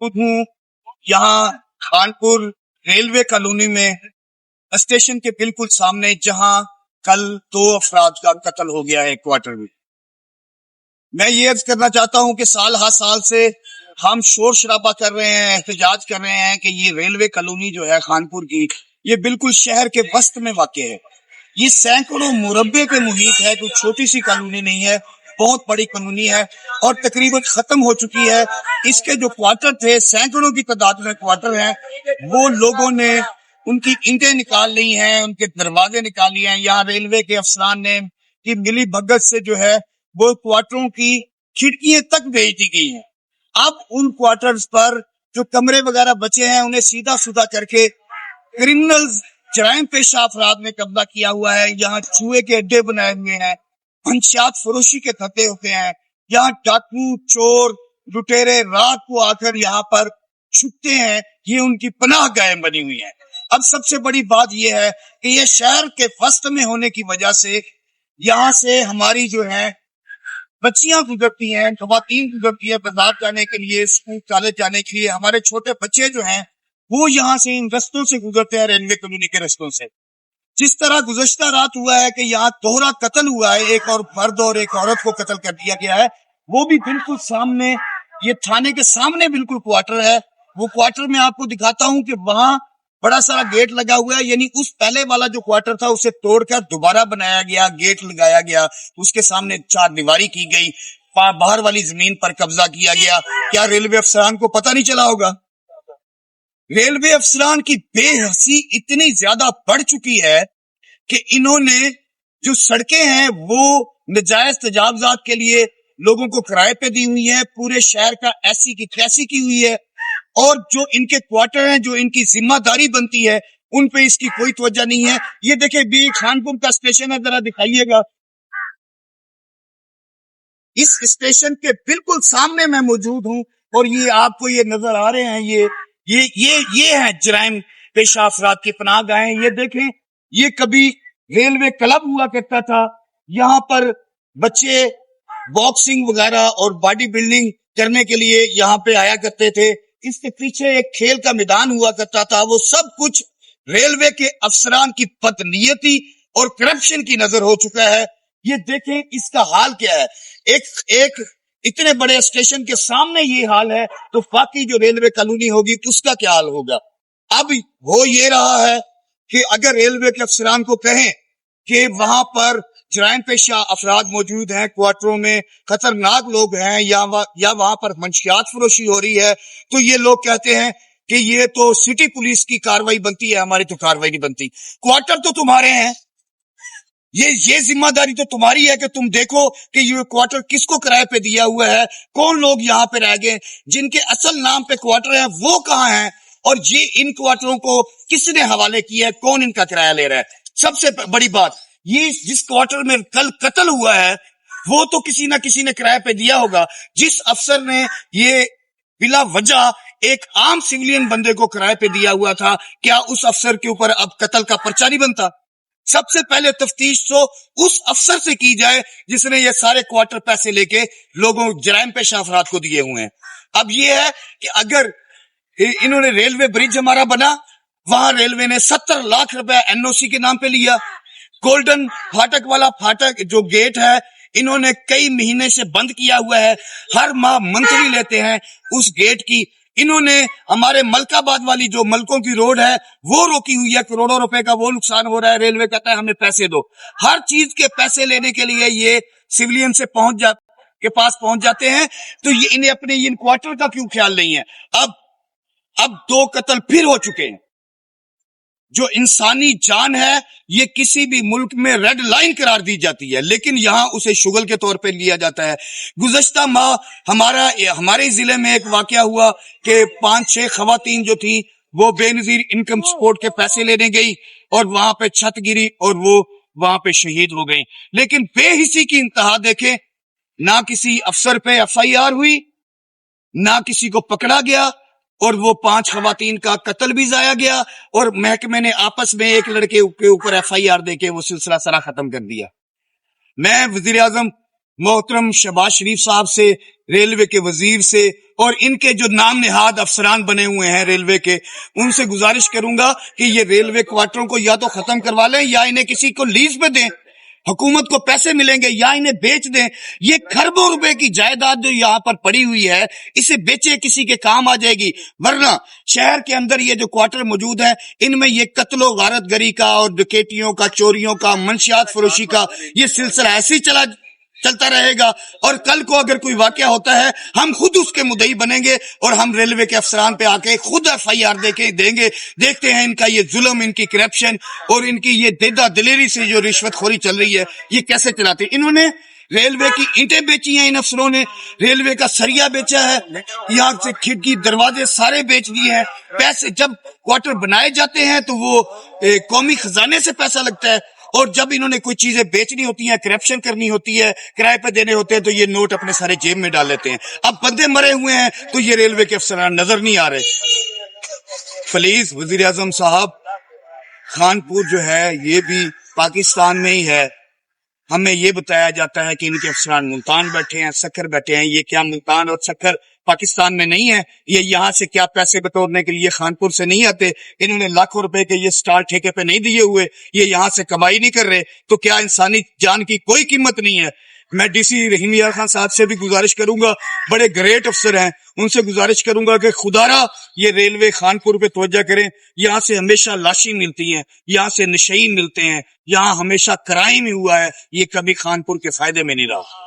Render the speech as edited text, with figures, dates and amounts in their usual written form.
خود ہوں یہاں خانپور ریلوے کالونی میں اسٹیشن کے بالکل سامنے، جہاں کل 2 افراد کا قتل ہو گیا ہے کوارٹر میں۔ میں یہ عرض کرنا چاہتا ہوں کہ سال ہر سال سے ہم شور شرابہ کر رہے ہیں، احتجاج کر رہے ہیں کہ یہ ریلوے کالونی جو ہے خانپور کی، یہ بالکل شہر کے وسط میں واقع ہے۔ یہ سینکڑوں مربع کے محیط ہے، کوئی چھوٹی سی کالونی نہیں ہے، بہت بڑی کالونی ہے اور تقریباً ختم ہو چکی ہے۔ اس کے جو کوارٹر تھے، سینکڑوں کی تعداد میں کوارٹر ہیں، وہ لوگوں نے ان کی اینٹیں نکال لی ہیں، ان کے دروازے نکال لیے ہیں۔ یہاں ریلوے کے افسران نے کی ملی بھگت سے جو ہے وہ کوارٹروں کی کھڑکیاں تک بھیج دی گئی ہیں۔ اب ان کوارٹرز پر جو کمرے وغیرہ بچے ہیں، انہیں سیدھا سودھا کر کے کرمنلز، جرائم پیشہ افراد نے قبضہ کیا ہوا ہے۔ یہاں چوہے کے اڈے بنائے ہوئے ہیں، منشیات فروشی کے دھندے ہوتے ہیں، یہاں ڈاکو، چور، لٹیرے رات کو آ کر یہاں پر چھپتے ہیں، یہ ان کی پناہ گاہیں بنی ہوئی ہیں۔ اب سب سے بڑی بات یہ ہے کہ یہ شہر کے وسط میں ہونے کی وجہ سے یہاں سے ہماری جو ہے بچیاں گزرتی ہیں، خواتین گزرتی ہیں بازار جانے کے لیے، اسکول کالج جانے کے لیے۔ ہمارے چھوٹے بچے جو ہیں وہ یہاں سے ان رستوں سے گزرتے ہیں، ریلوے کالونی کے رستوں سے۔ جس طرح گزشتہ رات ہوا ہے کہ یہاں دوہرا قتل ہوا ہے، ایک اور مرد اور ایک عورت کو قتل کر دیا گیا ہے، وہ بھی بالکل سامنے، یہ تھانے کے سامنے بالکل کوارٹر ہے۔ وہ کوارٹر میں آپ کو دکھاتا ہوں کہ وہاں بڑا سارا گیٹ لگا ہوا ہے، یعنی اس پہلے والا جو کوارٹر تھا اسے توڑ کر دوبارہ بنایا گیا، گیٹ لگایا گیا، اس کے سامنے 4 دیواری کی گئی، باہر والی زمین پر قبضہ کیا گیا۔ کیا ریلوے افسران کو پتہ نہیں چلا ہوگا؟ ریلوے افسران کی بے حسی اتنی زیادہ بڑھ چکی ہے کہ انہوں نے جو سڑکیں ہیں وہ نجائز تجاوزات کے لیے لوگوں کو کرائے پہ دی ہوئی ہیں، پورے شہر کا ایسی کی تیسی کی ہوئی ہے، اور جو ان کے کوارٹر ہیں، جو ان کی ذمہ داری بنتی ہے، ان پہ اس کی کوئی توجہ نہیں ہے۔ یہ دیکھیں بھی خانپور کا اسٹیشن ہے، ذرا دکھائیے گا۔ اس اسٹیشن کے بالکل سامنے میں موجود ہوں اور یہ آپ کو یہ نظر آ رہے ہیں، یہ ہے جرائم پیشہ افراد کی پناہ گاہیں۔ یہ دیکھیں، یہ کبھی ریلوے کلب ہوا کرتا تھا، یہاں پر بچے باکسنگ وغیرہ اور باڈی بلڈنگ کرنے کے لیے یہاں پہ آیا کرتے تھے۔ اس کے پیچھے ایک کھیل کا میدان ہوا کرتا تھا۔ وہ سب کچھ ریلوے کے افسران کی بدنیتی اور کرپشن کی نظر ہو چکا ہے۔ یہ دیکھیں اس کا حال کیا ہے، ایک اتنے بڑے اسٹیشن کے سامنے یہ حال ہے، تو باقی جو ریلوے کالونی ہوگی اس کا کیا حال ہوگا؟ اب ہو یہ رہا ہے کہ اگر ریلوے کے افسران کو کہیں کہ وہاں پر جرائم پیشہ افراد موجود ہیں، کوارٹروں میں خطرناک لوگ ہیں، یا وہاں پر منشیات فروشی ہو رہی ہے، تو یہ لوگ کہتے ہیں کہ یہ تو سٹی پولیس کی کاروائی بنتی ہے، ہماری تو کاروائی نہیں بنتی۔ کوارٹر تو تمہارے ہیں، یہ ذمہ داری تو تمہاری ہے کہ تم دیکھو کہ یہ کوارٹر کس کو کرائے پہ دیا ہوا ہے، کون لوگ یہاں پہ رہ گئے، جن کے اصل نام پہ کوارٹر ہیں وہ کہاں ہیں، اور یہ ان کوارٹروں کو کس نے حوالے کیا ہے، کون ان کا کرایہ لے رہا ہے۔ سب سے بڑی بات یہ، جس کوارٹر میں کل قتل ہوا ہے وہ تو کسی نہ کسی نے کرایہ پہ دیا ہوگا۔ جس افسر نے یہ بلا وجہ ایک عام سویلین بندے کو کرایہ پہ دیا ہوا تھا، کیا اس افسر کے اوپر اب قتل کا پرچہ نہیں بنتا؟ سب سے پہلے تفتیش تو اس افسر سے کی جائے جس نے یہ سارے کوارٹر پیسے لے کے لوگوں جرائم پیشہ افراد کو دیے ہوئے ہیں۔ اب یہ ہے کہ اگر انہوں نے ریلوے برج ہمارا بنا، وہاں ریلوے نے 70 لاکھ روپے NOC کے نام پہ لیا۔ گولڈن پھاٹک والا پھاٹک جو گیٹ ہے، انہوں نے کئی مہینے سے بند کیا ہوا ہے، ہر ماہ منتری لیتے ہیں اس گیٹ کی۔ انہوں نے ہمارے ملک آباد والی جو ملکوں کی روڈ ہے وہ روکی ہوئی ہے، کروڑوں روپے کا وہ نقصان ہو رہا ہے، ریلوے کہتا ہے ہمیں پیسے دو۔ ہر چیز کے پیسے لینے کے لیے یہ سویلین سے کے پاس پہنچ جاتے ہیں، تو یہ انہیں اپنے ان کوارٹر کا کیوں خیال نہیں ہے؟ اب 2 قتل پھر ہو چکے ہیں۔ جو انسانی جان ہے یہ کسی بھی ملک میں ریڈ لائن قرار دی جاتی ہے، لیکن یہاں اسے شغل کے طور پہ لیا جاتا ہے۔ گزشتہ ماہ ہمارے ضلع میں ایک واقعہ ہوا کہ 5-6 خواتین جو تھی وہ بے نظیر انکم سپورٹ کے پیسے لینے گئی اور وہاں پہ چھت گری اور وہ وہاں پہ شہید ہو گئی۔ لیکن بے حسی کی انتہا دیکھیں، نہ کسی افسر پہ FIR ہوئی، نہ کسی کو پکڑا گیا، اور وہ 5 خواتین کا قتل بھی ضائع گیا، اور محکمے نے آپس میں ایک لڑکے کے اوپر FIR دے کے وہ سلسلہ سرا ختم کر دیا۔ میں وزیر اعظم محترم شہباز شریف صاحب سے، ریلوے کے وزیر سے اور ان کے جو نام نہاد افسران بنے ہوئے ہیں ریلوے کے، ان سے گزارش کروں گا کہ یہ ریلوے کوارٹروں کو یا تو ختم کروا لیں یا انہیں کسی کو لیز پہ دیں، حکومت کو پیسے ملیں گے، یا انہیں بیچ دیں۔ یہ کھربوں روپے کی جائیداد جو یہاں پر پڑی ہوئی ہے، اسے بیچے، کسی کے کام آ جائے گی۔ ورنہ شہر کے اندر یہ جو کوارٹر موجود ہیں، ان میں یہ قتل و غارت گری کا اور ڈکیتیوں کا، چوریوں کا، منشیات فروشی کا یہ سلسلہ ایسے ہی چلتا رہے گا، اور کل کو اگر کوئی واقعہ ہوتا ہے ہم خود اس کے مدعی بنیں گے، اور ہم ریلوے کے افسران پہ آ کے خود FIR دیں گے۔ دیکھتے ہیں ان کا یہ ظلم، ان کی کرپشن اور ان کی یہ دیدہ دلیری سے جو رشوت خوری چل رہی ہے، یہ کیسے چلاتے ہیں۔ انہوں نے ریلوے کی اینٹیں بیچی ہیں، ان افسروں نے ریلوے کا سریا بیچا ہے، یہاں سے کھڑکی دروازے سارے بیچ دیے ہیں۔ پیسے جب کوارٹر بنائے جاتے ہیں تو وہ قومی خزانے سے پیسہ لگتا ہے، اور جب انہوں نے کوئی چیزیں بیچنی ہوتی ہیں، کرپشن کرنی ہوتی ہے، کرائے پہ دینے ہوتے ہیں، تو یہ نوٹ اپنے سارے جیب میں ڈال لیتے ہیں۔ اب بندے مرے ہوئے ہیں تو یہ ریلوے کے افسران نظر نہیں آ رہے۔ پلیز وزیر اعظم صاحب، خانپور جو ہے یہ بھی پاکستان میں ہی ہے۔ ہمیں یہ بتایا جاتا ہے کہ ان کے افسران ملتان بیٹھے ہیں، سکھر بیٹھے ہیں۔ یہ کیا ملتان اور سکھر پاکستان میں نہیں ہے؟ یہ یہاں سے کیا پیسے بٹورنے کے لیے خانپور سے نہیں آتے؟ انہوں نے لاکھوں روپے کے یہ سٹال ٹھیکے پہ نہیں دیے ہوئے، یہ یہاں سے کمائی نہیں کر رہے، تو کیا انسانی جان کی کوئی قیمت نہیں ہے؟ میں ڈی سی رحیم یار خان صاحب سے بھی گزارش کروں گا، بڑے گریٹ افسر ہیں، ان سے گزارش کروں گا کہ خدارا یہ ریلوے خانپور پہ توجہ کریں۔ یہاں سے ہمیشہ لاشیں ملتی ہیں، یہاں سے نشئی ملتے ہیں، یہاں ہمیشہ کرائم ہی ہوا ہے، یہ کبھی خانپور کے فائدے میں نہیں رہا۔